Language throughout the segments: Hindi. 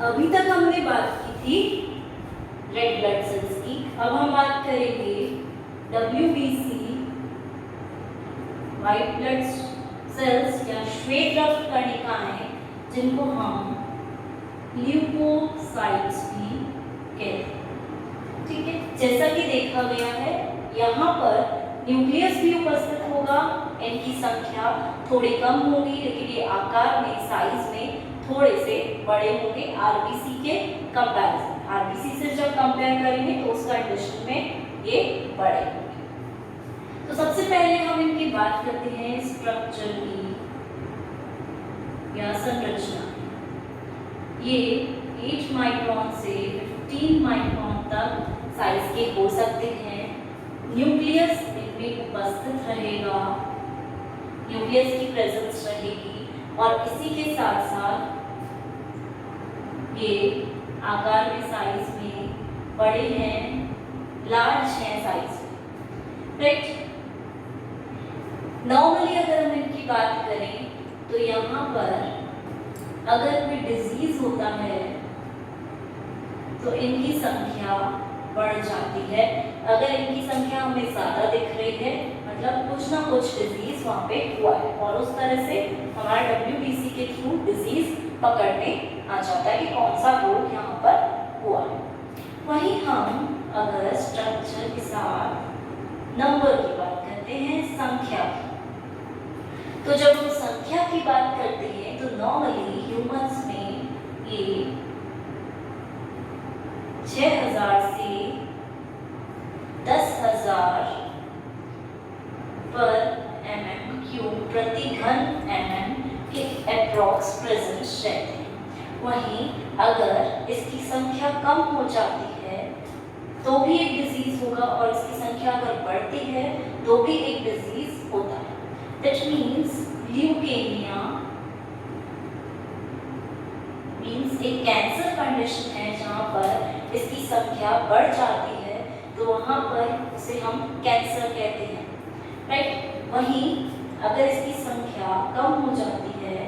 अभी तक हमने बात की थी रेड ब्लड सेल्स की। अब हम बात करेंगे WBC व्हाइट ब्लड सेल्स या श्वेत रक्त कणिकाएं, जिनको हम ल्यूकोसाइट्स भी कहते हैं। ठीक है, जैसा कि देखा गया है यहाँ पर न्यूक्लियस भी उपस्थित होगा। इनकी संख्या थोड़ी कम होगी, लेकिन ये आकार में, साइज में थोड़े से बड़े होंगे आरबीसी के कंपैरिजन। आरबीसी से जब कंपेयर करेंगे तो उस कंडीशन में ये बड़े होंगे। तो सबसे पहले हम इनकी बात करते हैं स्ट्रक्चर की या संरचना। ये 8 माइक्रोन से 15 माइक्रोन तक साइज के हो सकते हैं। न्यूक्लियस इनमें उपस्थित रहेगा, न्यूक्लियस की प्रेजेंस रहेगी, और इसी के साथ साथ ये आकार में, साइज में बड़े हैं, लार्ज हैं साइज में। राइट, नॉर्मली अगर हम इनकी बात करें तो यहाँ पर अगर कोई डिजीज होता है तो इनकी संख्या बढ़ जाती है। अगर इनकी संख्या हमें ज़्यादा दिख रही है, मतलब कुछ ना कुछ डिजीज वहाँ पे हुआ है, और उस तरह से हमारा WBC के थ्रू डिजीज पकड़ने आ जाता है कि कौन सा रोग यहाँ पर हुआ है। वहीं हम अगर स्ट्रक्चर के साथ नंबर की बात करते हैं, संख्या की, तो जब हम संख्या की बात करते हैं तो नॉर्मली ह्यूमंस में ये 6000 से 10,000 पर mm³ प्रति घन mm के अप्रॉक्स प्रेजेंट रहते हैं। वहीं अगर इसकी संख्या कम हो जाती है तो भी एक डिजीज होगा, और इसकी संख्या अगर बढ़ती है तो भी एक डिजीज होता है। दैट मीन्स ल्यूकेमिया मीन्स एक कैंसर कंडीशन है जहाँ पर इसकी संख्या बढ़ जाती है, तो वहाँ पर उसे हम कैंसर कहते हैं। राइट, वहीं अगर इसकी संख्या कम हो जाती है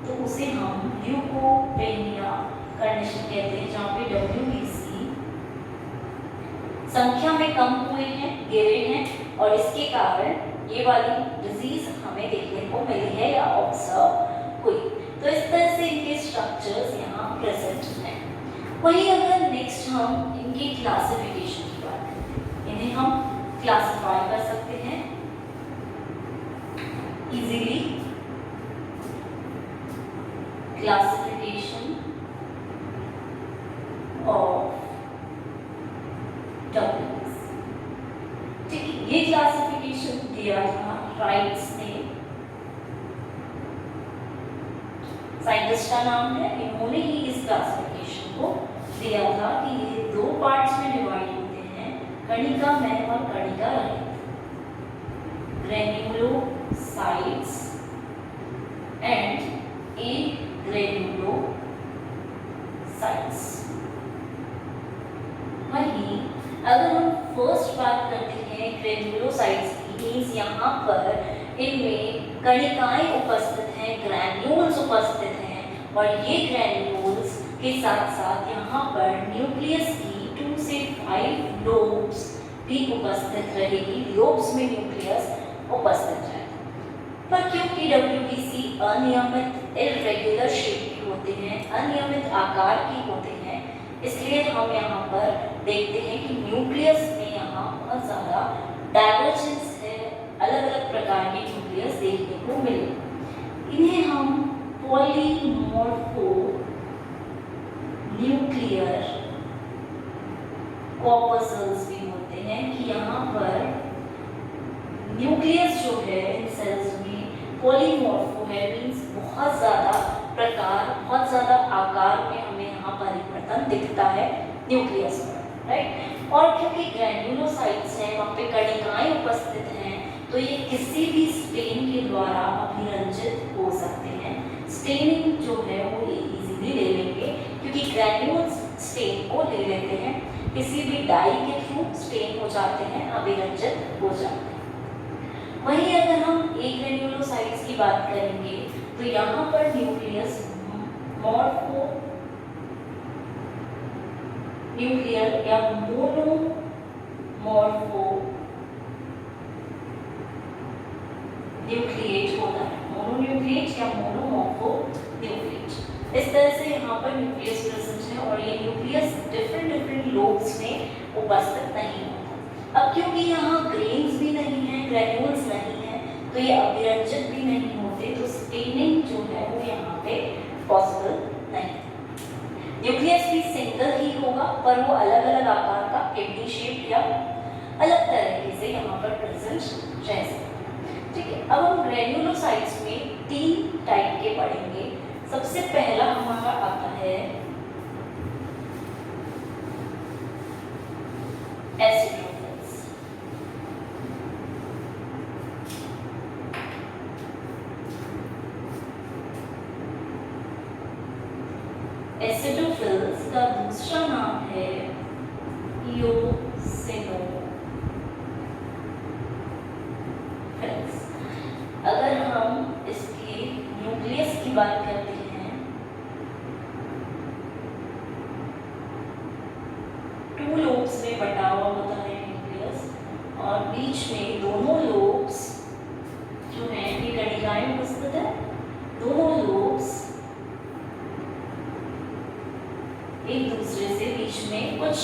तो उसे हम ल्यूकोपेनिया कंडीशन कहते हैं, जहाँ पे WBC संख्या में कम हुए हैं, गिरे हैं, और इसके कारण ये वाली डिजीज हमें देखने को मिली है या ऑब्जर्व हुई। तो इस तरह से इनके स्ट्रक्चर्स यहाँ प्रेजेंट हैं। वहीं अगर नेक्स्ट हम इनकी क्लासिफिकेशन की बात करें, इन्हें हम क्लासिफाई कर सकते हैं इजीली। क्लासिफिकेशन ऑफ WBC, ठीक है, ये क्लासिफिकेशन दिया था राइट्स ने, साइंटिस्ट का नाम है, इन्होंने ही इस क्लासिफिकेशन को दिया था कि ये 2 पार्ट्स में डिवाइड होते हैं, कणिका में और कणिका रहित। Granulocytes and granulocytes. वहीं अगर हम फर्स्ट बात करते हैं ग्रेन्युलोसाइट्स की, मीन्स यहाँ पर इनमें कणिकाएं उपस्थित हैं, ग्रैन्यूल्स उपस्थित हैं, और ये ग्रैन्यूल्स के साथ साथ यहाँ पर न्यूक्लियस की 2 से 5 लोब्स भी उपस्थित रहेगी। लोब्स में न्यूक्लियस उपस्थित रहेगा। पर क्योंकि WBC अनियमित इर्रेगुलर शेप के होते हैं, अनियमित आकार के होते हैं, इसलिए हम यहाँ पर देखते हैं कि न्यूक्लियस में यहाँ बहुत ज़्यादा डाइवर्जेंस है, अलग अलग प्रकार के न्यूक्लियस देखने को मिले। इन्हें हम पॉलीमॉर्फो न्यूक्लियर कॉर्पस्कल्स भी बोलते हैं, कि यहाँ पर न्यूक्लियस जो है इन सेल्स में पॉलीमॉर्फो है, मीन्स बहुत ज़्यादा प्रकार, बहुत ज़्यादा आकार में हमें यहाँ परिवर्तन दिखता है न्यूक्लियस में। राइट, और क्योंकि ग्रैन्युलोसाइट्स हैं, वहाँ पे कणिकाएं उपस्थित हैं, तो ये किसी भी स्टेन के द्वारा अभिरंजित हो सकते हैं। स्टेनिंग जो है वो ये इजीली ले लेंगे, क्योंकि ग्रैन्यूल्स स्टेन को ले लेते हैं, किसी भी डाई के थ्रू स्टेन हो जाते हैं, अभिरंजित हो जाते हैं। वहीं अगर हम ग्रैन्युलोसाइट्स की बात करेंगे तो यहाँ पर न्यूक्लियस मॉर्फो न्यूक्लियर या मोनोमॉर्फो न्यूक्लिएट होता है, मोनोन्यूक्लिएट या मोनोमॉर्फो न्यूक्लिएट। इस तरह से यहाँ पर न्यूक्लियस प्रेजेंट है और ये न्यूक्लियस डिफरेंट लोब्स में उपस्थित नहीं होता। अब क्योंकि यहाँ ग्रेन्स भी नहीं है, ग्रेन्यूल्स नहीं है, तो ये अभिरंजित भी नहीं होते, तो स्टेनिंग जो है वो यहाँ पे पॉसिबल नहीं। न्यूक्लियस भी सिंगल ही होगा, पर वो अलग अलग आकार का किडनी शेप या अलग तरीके से यहाँ पर प्रेजेंट रह सकता है। ठीक है, अब हम ग्रेन्युलोसाइट्स में 3 टाइप के पढ़ेंगे। सबसे पहला हमारा आता है एसिडोफिल्स। एसिडोफिल्स का दूसरा नाम है इओसिनोफिल्स। अगर हम इसके न्यूक्लियस की बात करते हैं, टू लोब्स में बटा हुआ होता है न्यूक्लियस और बीच में दोनों लोब्स जो हैं ये कणिकाएं उपस्थित है। दोनों लोब्स एक दूसरे से बीच में कुछ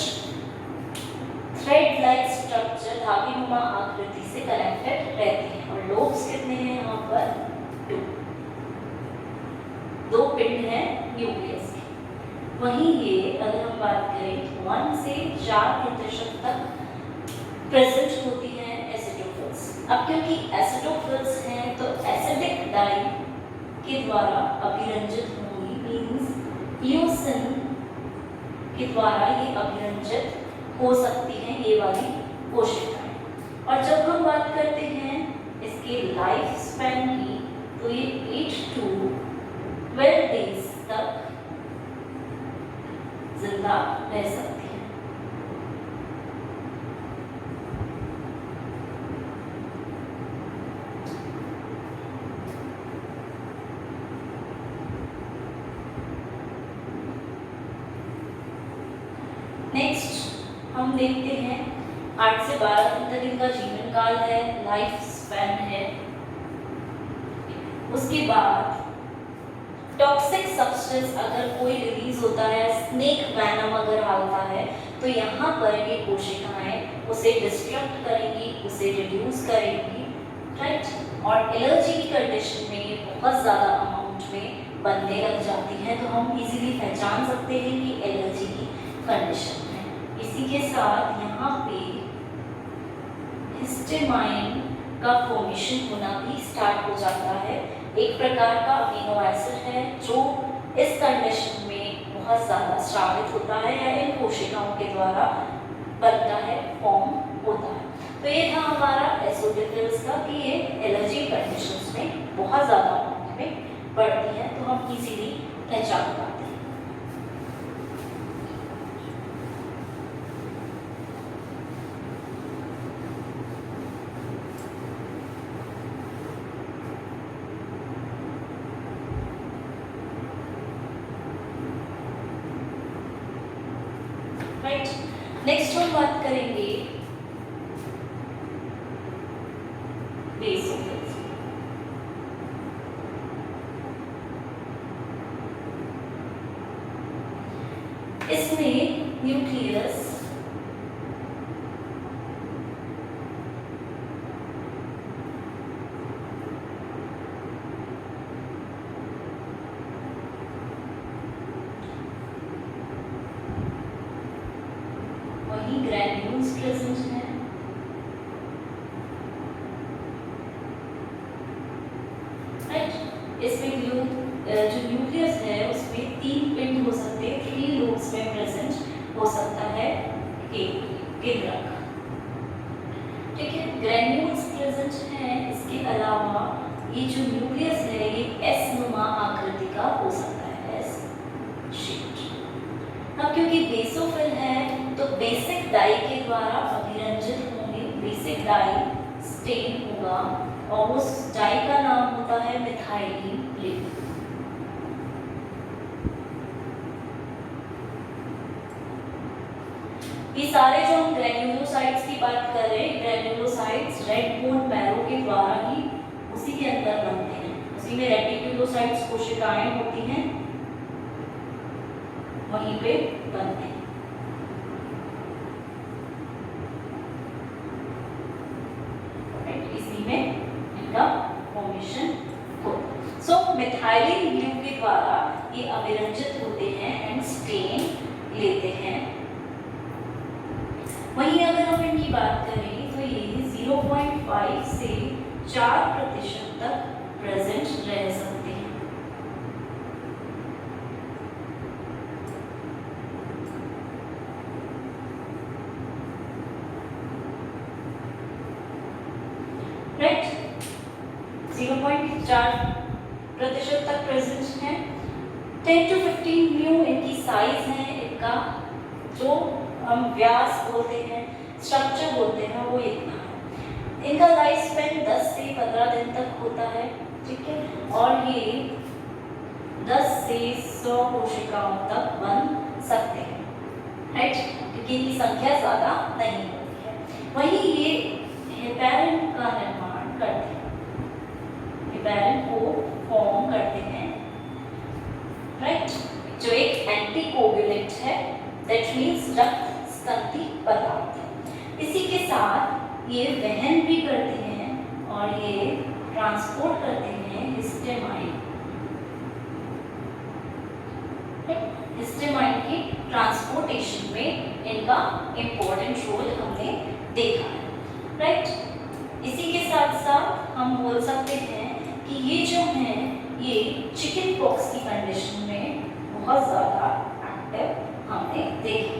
थ्रेड लाइक स्ट्रक्चर धागेनुमा आकृति से कनेक्टेड रहती हैं और लोब्स कितने हैं यहाँ पर 2 पिंड हैं न्यूक्लियस के। वहीं ये अगर हम बात करें 1 से 4% तक प्रेजेंट होती हैं एसिडोफिल्स। अब क्योंकि एसिडोफिल्स हैं तो एसिडिक डाई के द्वारा अभिरंजित होंगी, मींस इओसिन के द्वारा ये अभिरंजित हो सकती हैं ये वाली कोशिकाएं। और जब हम बात करते हैं इसके लाइफ स्पैन की, तो ये 8 to 12 डेज तक जिंदा रह सकती है। नेक्स्ट हम देखते हैं 8 से 12 दिन तक इनका जीवन काल है, लाइफ स्पैन है। उसके बाद टॉक्सिक सब्सटेंस अगर कोई रिलीज होता है, स्नेक वैनम अगर आता है, तो यहाँ पर ये कोशिकाएं उसे डिस्ट्रक्ट करेंगी, उसे रिड्यूस करेंगी, राइट। और एलर्जी की कंडीशन में ये बहुत ज़्यादा अमाउंट में बनने लग जाती है, तो हम इजीली पहचान सकते हैं कि एलर्जी की कंडीशन है। इसी के साथ यहाँ पे हिस्टामाइन का फॉर्मेशन होना भी स्टार्ट हो जाता है। एक प्रकार का अमीनो एसिड है जो इस कंडीशन में बहुत ज़्यादा स्रावित होता है या इन कोशिकाओं के द्वारा बनता है, फॉर्म होता है। तो ये था हमारा एसिडोफिल्स का कि ये एलर्जी कंडीशंस में बहुत ज़्यादा अमाउंट में बढ़ती है, तो हम इजीली पहचान पाते हैं। राइट, नेक्स्ट हम बात करेंगे बेसोफिल्स। इसमें न्यूक्लियस ग्रैन्यूल्स प्रेजेंट हैं, राइट। इसमें जो न्यूक्लियस है उसमें 3 पिंड हो सकते हैं, 3 लोब्स में प्रेजेंट हो सकता है केंद्रक। ठीक है, ग्रैन्यूल्स प्रेजेंट हैं। इसके अलावा ये जो न्यूक्लियस है ये एस नुमा आकृति का हो सकता है, एस शेप्ड। अब क्योंकि बेसोफिल है तो बेसिक डाई के द्वारा अभिरंजित होंगे, बेसिक डाई स्टेन होगा और उस डाई का नाम होता है मिथाइलिन ब्लेड। ये सारे जो हम ग्रेन्युलोसाइट्स की बात कर रहे हैं, ग्रेन्युलोसाइट्स रेड बोन मैरो के द्वारा ही उसी के अंदर बनते हैं। उसी में रेटिकुलोसाइट्स कोशिकाएं होती हैं, वहीं पे बनते हैं। इसी में इनका फॉर्मेशन होता है। सो मिथाइलिन ब्लू के द्वारा ये अभिरंजित होते हैं एंड स्टेन लेते हैं। वहीं अगर हम इनकी बात करें तो ये 0.5 से 4% तक प्रेजेंट रह सकते हैं। राइट, 0.4% तक प्रेजेंट है। 10 to 15 म्यू इनकी साइज है। इनका जो हम व्यास बोलते हैं, स्ट्रक्चर बोलते हैं, वो इतना है। इनका लाइफ स्पेन 10 से 15 दिन तक होता है, ठीक है। और ये 10 से 100 कोशिकाओं तक बन सकते हैं, राइट, क्योंकि इनकी संख्या ज़्यादा नहीं होती है। वहीं ये हेपेरिन का निर्माण करते हैं, हेपेरिन को फॉर्म करते हैं, राइट, जो एक एंटीकोगुलेंट है, दैट मीन्स रक्त स्कंदी पदार्थ है। इसी के साथ ये वहन भी करते हैं और ये ट्रांसपोर्ट करते हैं हिस्टेमाइन। हिस्टेमाइन की ट्रांसपोर्टेशन में इनका इंपॉर्टेंट रोल हमने देखा है, राइट। इसी के साथ साथ हम बोल सकते हैं कि ये जो हैं ये चिकन पॉक्स की कंडीशन में बहुत ज़्यादा एक्टिव हमने देखे।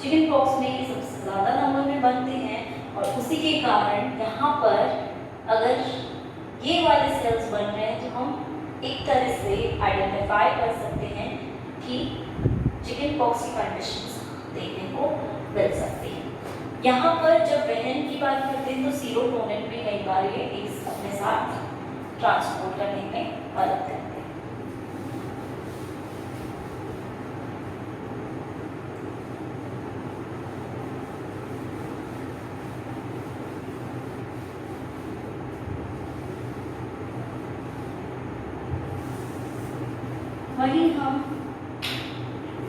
चिकन पॉक्स में ये सबसे ज़्यादा नंबर में बनते हैं और उसी के कारण यहाँ पर अगर ये वाले सेल्स बन रहे हैं तो हम एक तरह से आइडेंटिफाई कर सकते हैं कि चिकन पॉक्स की कंडीशंस देखने को मिल सकती है। यहाँ पर जब वहन की बात करते हैं तो सीरोटोनिन में कई बार ये एक अपने साथ ट्रांसपोर्ट करने में मदद करते हैं। वहीं हम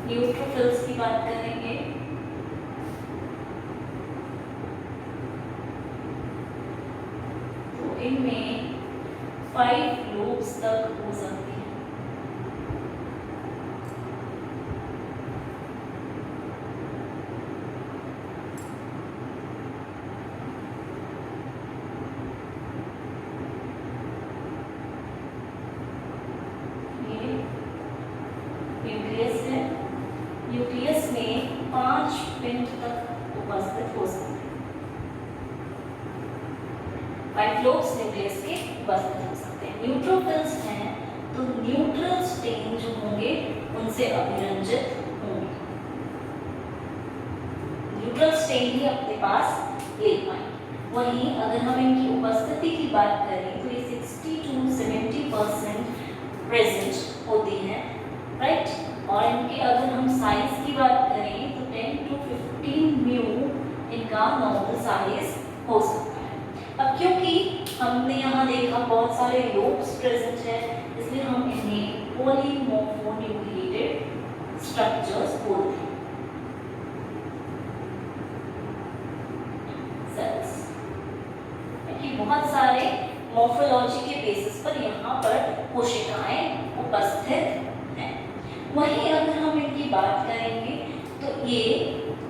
न्यूट्रोफिल्स की बात करेंगे। तो इनमें 5 लोब्स तक हो सकती है। न्यूक्लियस है, न्यूक्लियस में 5 पिंड तक उपस्थित हो सकते हैं। 5 लोब्स न्यूक्लियस के उपस्थित हो सकते हैं। न्यूट्रोफिल्स हैं तो न्यूट्रल स्टेन जो होंगे उनसे अभिरंजित होंगे, न्यूट्रल स्टेन ही अपने पास ले पाएंगे। वहीं अगर हम इनकी उपस्थिति की बात करें तो ये 60 to 70% प्रेजेंट होती है, राइट। और इनके अगर हम साइज की बात करें तो 10 to 15 म्यू इनका नॉर्मल साइज हो सकता है। अब क्योंकि हमने यहाँ देखा बहुत सारे लोब्स प्रेजेंट है, इसलिए हम इन्हें पॉलीमॉर्फोन्यूक्लिएटेड स्ट्रक्चर्स बोलते हैं, सेल्स। बहुत सारे मॉर्फोलॉजी के बेसिस पर यहाँ पर कोशिकाएं उपस्थित हैं। वहीं अगर हम इनकी बात करेंगे तो ये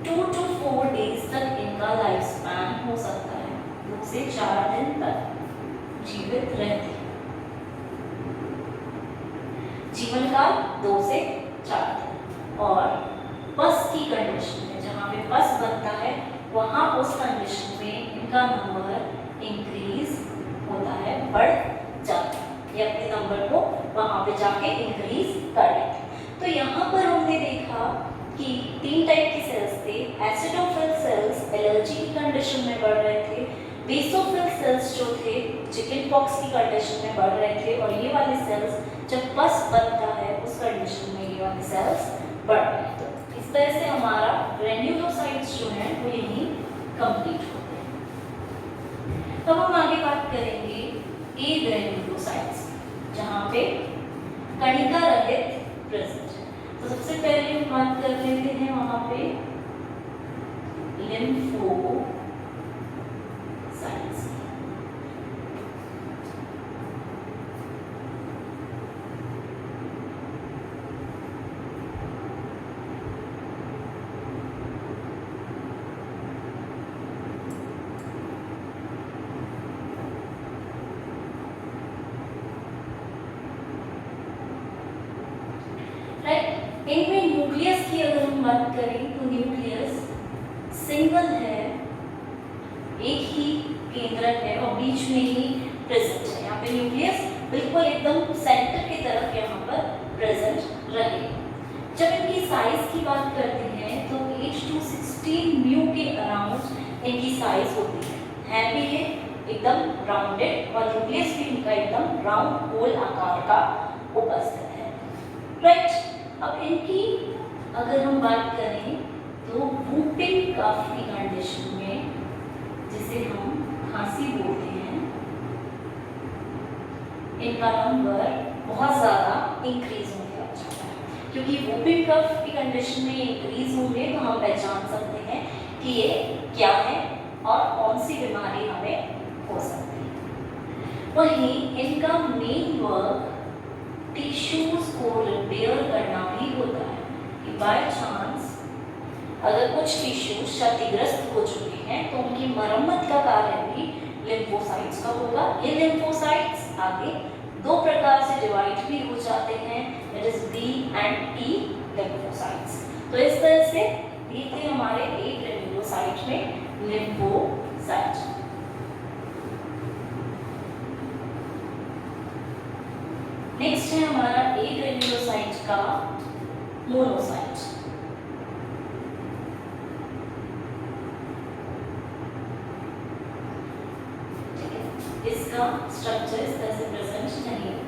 2 to 4 डेज तक इनका लाइफ स्पैन हो सकता है, 2 से 4 दिन तक जीवित रहते हैं। जीवन काल 2 से 4 दिन। और पस की कंडीशन में जहाँ पे पस बनता है वहाँ उस कंडीशन में इनका नंबर इंक्रीज होता है, बढ़ जाता है। ये अपने नंबर को वहाँ पे जाके इंक्रीज कर लेते हैं। तो यहाँ पर हमने देखा कि 3 टाइप के सेल्स थे। एसिडोफिल सेल्स एलर्जी की कंडीशन में बढ़ रहे थे, बेसोफिल सेल्स जो थे चिकन पॉक्स की कंडीशन में बढ़ रहे थे, और ये वाले सेल्स जब पस बनता है उस कंडीशन में ये वाले सेल्स बढ़ रहे हैं। तो इस तरह से हमारा ग्रेन्युलोसाइट्स जो हैं वो यहीं कंप्लीट होते हैं। अब हम आगे बात करेंगे ए ग्रेन्युलोसाइट्स, जहाँ पे कणिका रहित प्रेजेंट है। तो सबसे पहले हम बात कर लेते हैं वहां पे लिम्फोसाइट्स। इनमें न्यूक्लियस की अगर हम बात करें तो न्यूक्लियस सिंगल है, एक ही केंद्रक है और बीच में ही प्रेजेंट है। यहाँ पे न्यूक्लियस बिल्कुल एकदम सेंटर की तरफ यहाँ पर प्रेजेंट रहे। जब इनकी साइज की बात करते हैं तो 8 to 16 म्यू के अराउंड इनकी साइज होती है भी ये एकदम राउंडेड और न्यूक्लियस भी इनका एकदम राउंड होल आकार का उपस्थित है। राइट, अब इनकी अगर हम बात करें तो वूपिंग कफ की कंडीशन में, जिसे हम खांसी बोलते हैं, इनका नंबर बहुत ज़्यादा इंक्रीज होने लग जाता है। क्योंकि वूपिंग कफ की कंडीशन में इंक्रीज होंगे तो हम पहचान सकते हैं कि ये क्या है और कौन सी बीमारी हमें हो सकती है। वहीं इनका मेन वर्क टिश्यूज को रिपेयर करना भी होता है कि बाय चांस अगर कुछ टिश्यूज क्षतिग्रस्त हो चुके हैं तो उनकी मरम्मत का कार्य भी लिम्फोसाइट्स का होगा। ये लिम्फोसाइट्स आगे दो प्रकार से डिवाइड भी हो जाते हैं, that is B and T lymphocytes. तो इस तरह से ये थे हमारे ए ग्रेन्युलोसाइट में लिम्फोसाइट। नेक्स्ट है हमारा ए ग्रेन्युलोसाइट का मोनोसाइट। ठीक है, इसका स्ट्रक्चर इस तरह से प्रेजेंट नहीं है।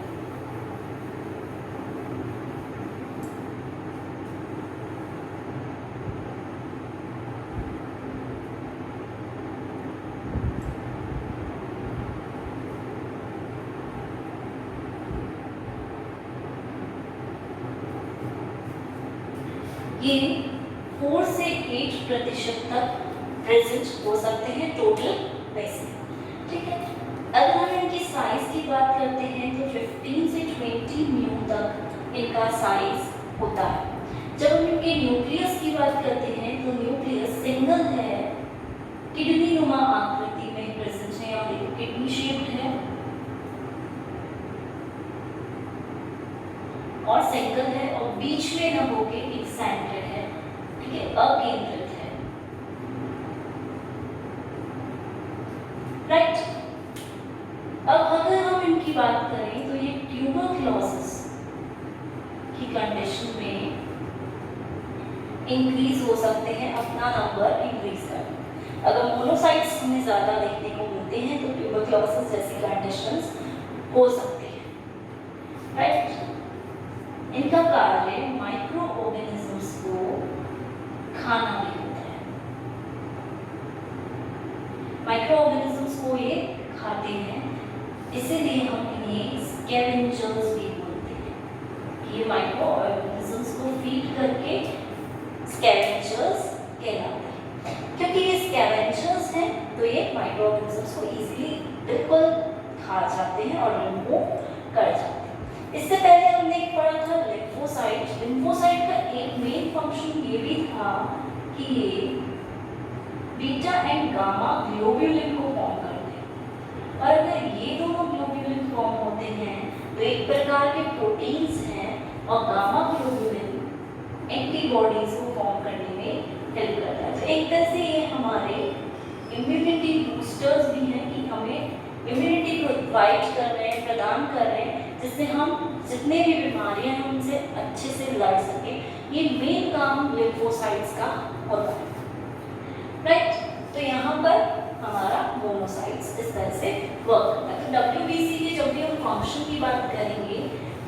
ये 4 से 8% तक प्रेजेंट हो सकते हैं टोटल वैसे। ठीक है, अगर हम इनकी साइज की बात करते हैं तो 15 से 20 म्यू तक इनका साइज होता है। जब हम इनके न्यूक्लियस की बात करते हैं तो न्यूक्लियस सिंगल है, किडनी नुमा आकृति में प्रेजेंट है, या देखो किडनी शेप्ड है और सिंगल है और बीच में न होके एक सेंटर है। ठीक है, अकेंद्रित है। राइट, अब अगर हम इनकी बात करें तो ये ट्यूबरक्लोसिस की कंडीशन में इंक्रीज हो सकते हैं, अपना नंबर इंक्रीज कर। अगर मोनोसाइट्स हमें ज्यादा देखने को मिलते हैं तो ट्यूबरक्लोसिस जैसी कंडीशंस हो सकती है। राइट, इनका कार्य माइक्रो ऑर्गेनिजम्स को खाना भी होता है। माइक्रो ऑर्गेनिजम्स को ये खाते हैं, इसीलिए हम इन्हें स्कैवेंजर्स भी बोलते हैं। ये माइक्रो ऑर्गेनिजम्स को फीड करके स्कैवेंजर्स कहलाते हैं। क्योंकि ये स्कैवेंजर्स हैं तो ये माइक्रो ऑर्गेनिजम्स को इजीली बिल्कुल खा जाते हैं और रिमूव कर जाते हैं। इससे पहले हमने एक पढ़ा था लिम्फोसाइट। लिम्फोसाइट का एक मेन फंक्शन ये भी था कि ये बीटा एंड गामा ग्लोब्यूलिन को फॉर्म करते हैं, और अगर ये दोनों ग्लोब्यूलिन फॉर्म होते हैं तो एक प्रकार के प्रोटीन्स हैं और गामा ग्लोब्यूलिन एंटीबॉडीज को फॉर्म करने में हेल्प करता है। तो एक तरह से ये हमारे इम्यूनिटी बूस्टर्स भी हैं कि हमें इम्यूनिटी प्रोवाइड कर रहे हैं, प्रदान कर रहे हैं, जिससे हम जितने भी बीमारियां हैं उनसे अच्छे से लड़ सकें। ये मेन काम लिम्फोसाइट्स का होता है। राइट, तो यहाँ पर हमारा मोनोसाइट्स इस तरह से वर्क करता है। तो WBC के जब भी हम फंक्शन की बात करेंगे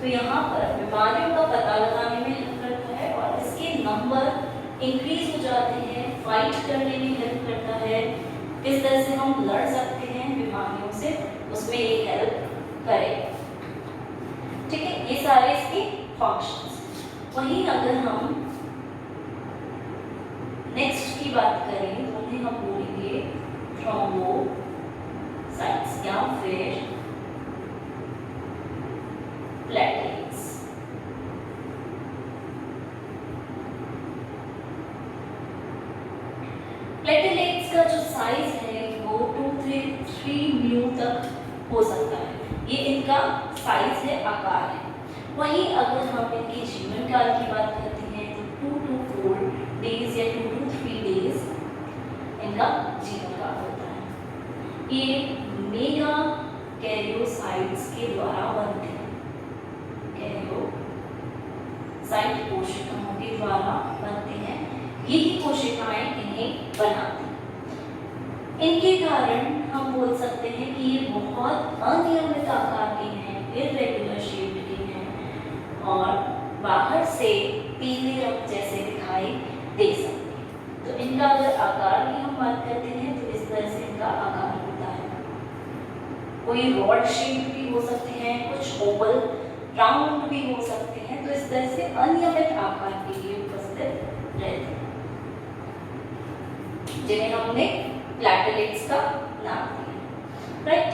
तो यहाँ पर बीमारियों का पता लगाने में हेल्प करता है और इसके नंबर इंक्रीज हो जाते हैं फाइट करने में हेल्प करता है, किस तरह से हम लड़ सकते हैं बीमारियों से, उसमें ये हेल्प करेगा। ठीक है, ये सारे इसके फंक्शंस। वहीं अगर हम नेक्स्ट की बात करें तो उन्हें हम बोलेंगे थ्रोम्बोसाइट्स या फिर प्लेटलेट्स। प्लेटलेट्स का जो साइज है वो 2 से 3 म्यू तक हो सकता है, ये इनका साइज है, आकार है। वहीं अगर हम इनके जीवन काल की बात करते हैं तो 2 to 4 डेज या 2 to 3 डेज इनका जीवन काल होता है। ये मेगा कैरियोसाइट्स के द्वारा बनते हैं, कैरियोसाइट कोशिकाओं के द्वारा बनते हैं, यही कोशिकाएं इन्हें बनाती हैं। इनके कारण हम बोल सकते हैं कि ये बहुत अनियमित आकार के हैं, इर्रेगुलर शेप के हैं और बाहर से पीले रंग जैसे दिखाई दे सकते हैं। तो इनका अगर आकार की हम बात करते हैं तो इस तरह से इनका आकार होता है। कोई रॉड शेप भी हो सकते हैं, कुछ ओवल राउंड भी हो सकते हैं। तो इस तरह से अनियमित आकार के लिए उपस्थित रहते हैं, जिन्हें हमने प्लेटलेट्स का नाम दिया। राइट,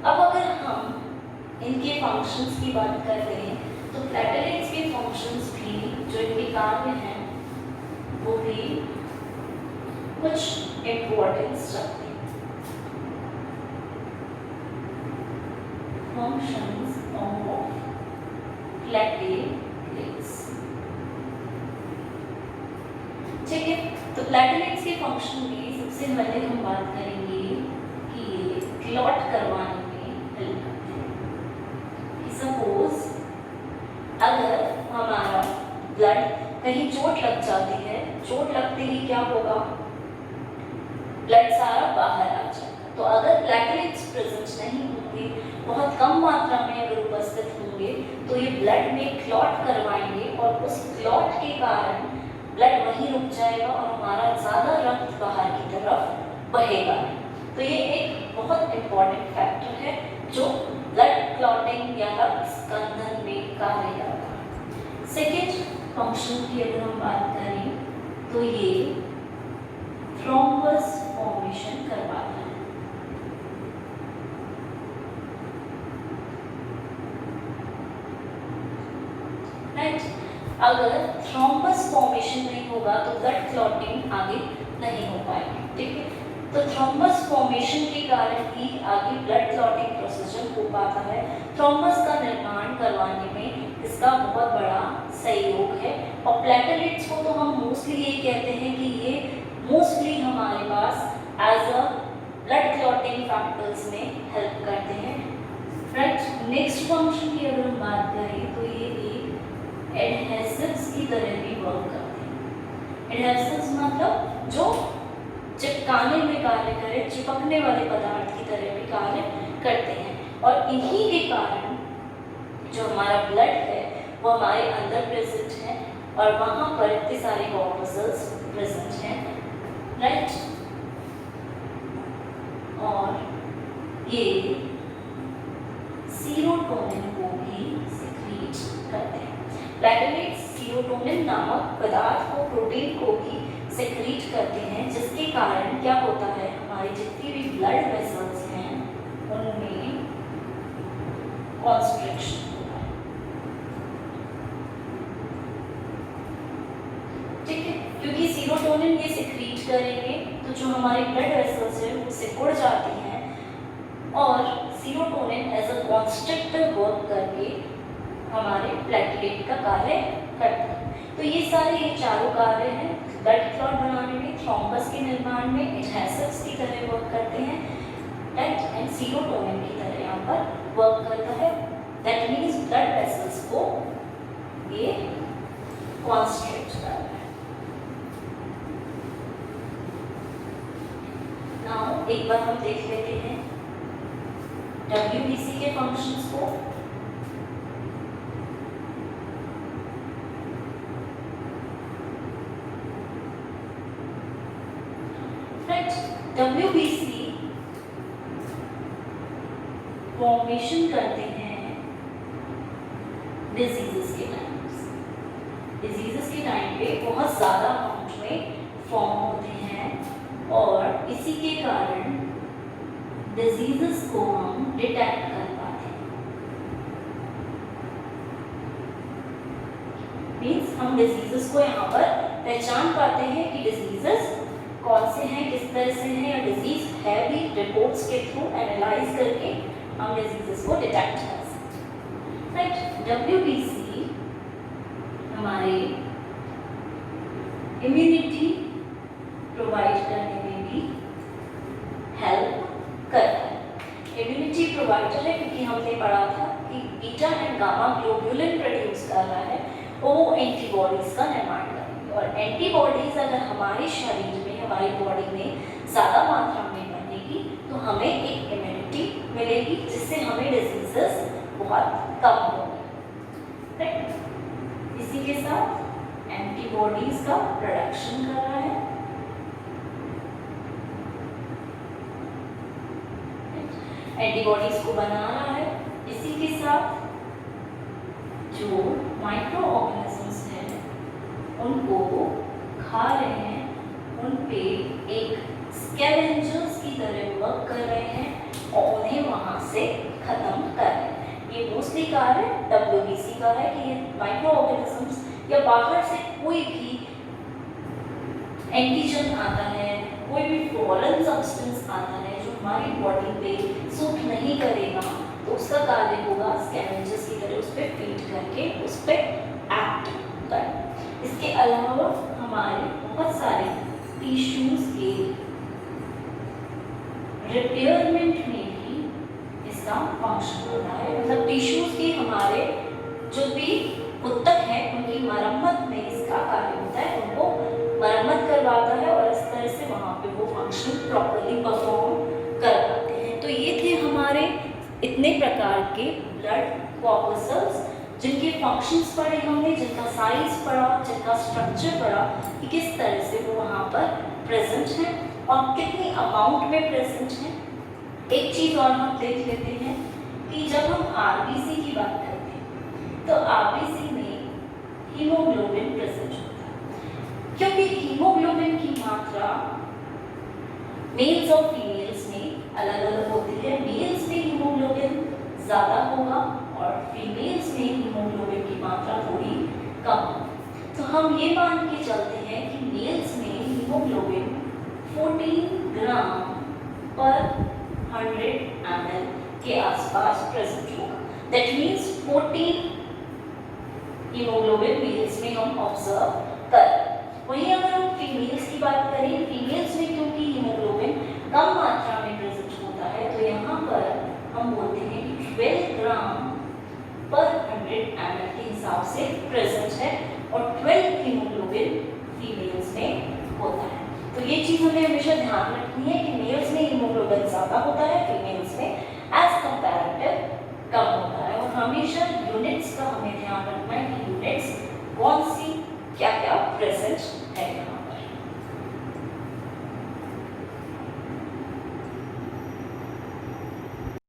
अब अगर हम इनके फंक्शंस की बात करते हैं तो प्लेटलेट्स के फंक्शंस भी, जो इनके कार्य हैं, वो भी कुछ इम्पोर्टेंस रखते हैं। फंक्शंस ऑफ प्लेटलेट्स, ठीक है। तो प्लेटलेट्स के फंक्शन में सबसे पहले हम बात करेंगे कि ये क्लॉट करवाने में हेल्प करते हैं। सपोज अगर हमारा ब्लड कहीं चोट लग जाती है, चोट लगते ही क्या होगा, ब्लड सारा बाहर आ जाएगा। तो अगर प्लेटलेट्स प्रेजेंट नहीं होंगे, बहुत कम मात्रा में अगर उपस्थित होंगे, तो ये ब्लड में क्लॉट करवाएंगे और उस क्लॉट के कारण ब्लड वहीं रुक जाएगा और हमारा ज़्यादा रक्त बाहर की तरफ बहेगा। तो ये एक बहुत इम्पॉर्टेंट फैक्टर है जो ब्लड क्लॉटिंग या रक्त स्कंदन में कार्य करता है। सेकेंड फंक्शन की अगर हम बात करें तो ये थ्रोम्बस फॉर्मेशन करवाता है। राइट, अगर थ्रोम्बस फॉर्मेशन नहीं होगा तो ब्लड क्लॉटिंग आगे नहीं हो पाएगी। ठीक है, तो थ्रोम्बस फॉर्मेशन के कारण ही आगे ब्लड क्लॉटिंग प्रोसीजर हो पाता है। थ्रोम्बस का निर्माण करवाने में इसका बहुत बड़ा सहयोग है। और प्लेटलेट्स को तो हम मोस्टली ये कहते हैं कि ये मोस्टली हमारे पास as a blood clotting factors में हेल्प करते हैं। राइट, नेक्स्ट फंक्शन की अगर हम बात करें तो ये एडहेसिव्स की तरह भी वर्क करते हैं। एडहेसिव्स मतलब जो चिपकाने में कार्य करे, चिपकने वाले पदार्थ की तरह भी कार्य करते हैं। और इन्हीं के कारण जो हमारा ब्लड है वो हमारे अंदर प्रेजेंट है और वहाँ पर इतने सारे कॉर्पस्कल्स प्रेजेंट हैं। राइट, और ये सीरोटोनिन को भी सिक्रीट करते हैं। प्लेटलेट्स सीरोटोनिन नामक पदार्थ को, प्रोटीन को भी सिक्रीट करते हैं, जिसके कारण क्या होता है, हमारी जितनी भी ब्लड वेसल्स हैं उनमें कॉन्स्ट्रिक्शन होता है। ठीक है, क्योंकि सीरोटोनिन ये सिक्रीट करेंगे तो जो हमारी ब्लड वेसल्स हैं वो सिकुड़ जाती हैं और serotonin as a constrictor work करके हमारे प्लेटलेट का कार्य करता है। तो ये सारे ये चारों कार्य हैं, ब्लड क्लॉट बनाने में, थ्रोम्बस के निर्माण में, एडहेसिव्स की तरह वर्क करते हैं, राइट, एंड सीरोटोनिन की तरह यहाँ पर वर्क करता है। दैट मीन्स ब्लड वेसल्स को ये कॉन्स्ट्रिक्ट करता है। नाउ एक बार हम देख लेते हैं WBC के फंक्शंस को। WBC फॉर्मेशन करते हैं डिजीजेस के टाइम पे बहुत ज़्यादा अमाउंट में फॉर्म होते हैं और इसी के कारण डिजीजेस को हम डिटेक्ट कर पाते हैं। मीन्स हम डिजीजेस को यहाँ पर पहचान पाते हैं कि डिजीजेस कौन से हैं, किस तरह से हैं, या डिजीज है भी रिपोर्ट्स के थ्रू एनालाइज करके हम डिजीजेस को डिटेक्ट कर सकते हैं। राइट, WBC हमारे इम्यूनिटी प्रोवाइड करने में भी हेल्प करता है। इम्यूनिटी प्रोवाइडर है क्योंकि हमने पढ़ा था कि beta and gamma globulin produce कर रहा है, वो एंटीबॉडीज का निर्माण करेंगे और एंटीबॉडीज अगर हमारे शरीर में, हमारी बॉडी में ज़्यादा मात्रा में बनेगी तो हमें एक इम्यूनिटी मिलेगी जिससे हमें डिजीजेस बहुत कम होंगे। राइट, इसी के साथ एंटीबॉडीज का प्रोडक्शन कर रहा है। एंटीबॉडीज को बना रहा है, इसी के साथ जो माइक्रो ऑर्गेनिजम्स हैं उनको खा रहे हैं, उन पे एक स्कैवेंजर्स की तरह वर्क कर रहे हैं और उन्हें वहाँ से खत्म कर रहे हैं। ये मोस्टली कार्य WBC का है कि ये माइक्रो ऑर्गेनिजम्स या बाहर से कोई भी एंटीजन आता है, कोई भी फॉरेन सब्सटेंस आता है जो हमारी बॉडी पे सूट नहीं करेगा तो उसका कार्य होगा स्कैवेंजर्स की तरह उस पर फीड करके उस पर एक्ट कर। इसके अलावा हमारे बहुत सारे टिश्यूज के रिपेयरमेंट में भी इसका फंक्शन होता है। मतलब टिश्यूज के हमारे जो भी ऊतक हैं उनकी मरम्मत में इसका कार्य होता है, उनको मरम्मत करवाता है और इस तरह से वहाँ पे वो फंक्शन प्रॉपरली परफॉर्म कर पाते हैं। तो ये थे हमारे इतने प्रकार के ब्लड कॉर्पस्कल्स जिनके फंक्शंस पढ़े हमने, जिनका साइज पढ़ा, जिनका स्ट्रक्चर पढ़ा कि किस तरह से वो वहाँ पर प्रेजेंट है और कितनी अमाउंट में प्रेजेंट है। एक चीज़ और हम देख लेते हैं कि जब हम RBC की बात करते हैं तो RBC में हीमोग्लोबिन प्रेजेंट होता है, क्योंकि हीमोग्लोबिन की मात्रा मेल्स और फीमेल्स में अलग अलग होती है। मेल्स में हीमोग्लोबिन ज़्यादा होगा और फीमेल्स में हीमोग्लोबिन की मात्रा थोड़ी कम होगी। तो हम ये मान के चलते हैं कि मेल्स में हीमोग्लोबिन 14 ग्राम पर 100 ml के आसपास प्रेजेंट होगा। दैट मीन्स 14 हीमोग्लोबिन मेल्स में हम ऑब्जर्व कर। वहीं अगर हम फीमेल्स की बात करें, फीमेल्स में क्योंकि हीमोग्लोबिन कम मात्रा में प्रेजेंट होता है तो यहाँ पर हम बोलते हैं कि 12 ग्राम पर 100 ml के हिसाब से प्रेजेंट है और 12 हीमोग्लोबिन फीमेल्स में होता है। तो ये चीज़ हमें हमेशा ध्यान रखनी है कि मेल्स में हीमोग्लोबिन ज़्यादा होता है, फीमेल्स में एज कंपैरेटिव कम होता है। और हमेशा यूनिट्स का हमें ध्यान रखना है कि यूनिट्स कौन सी क्या क्या प्रेजेंट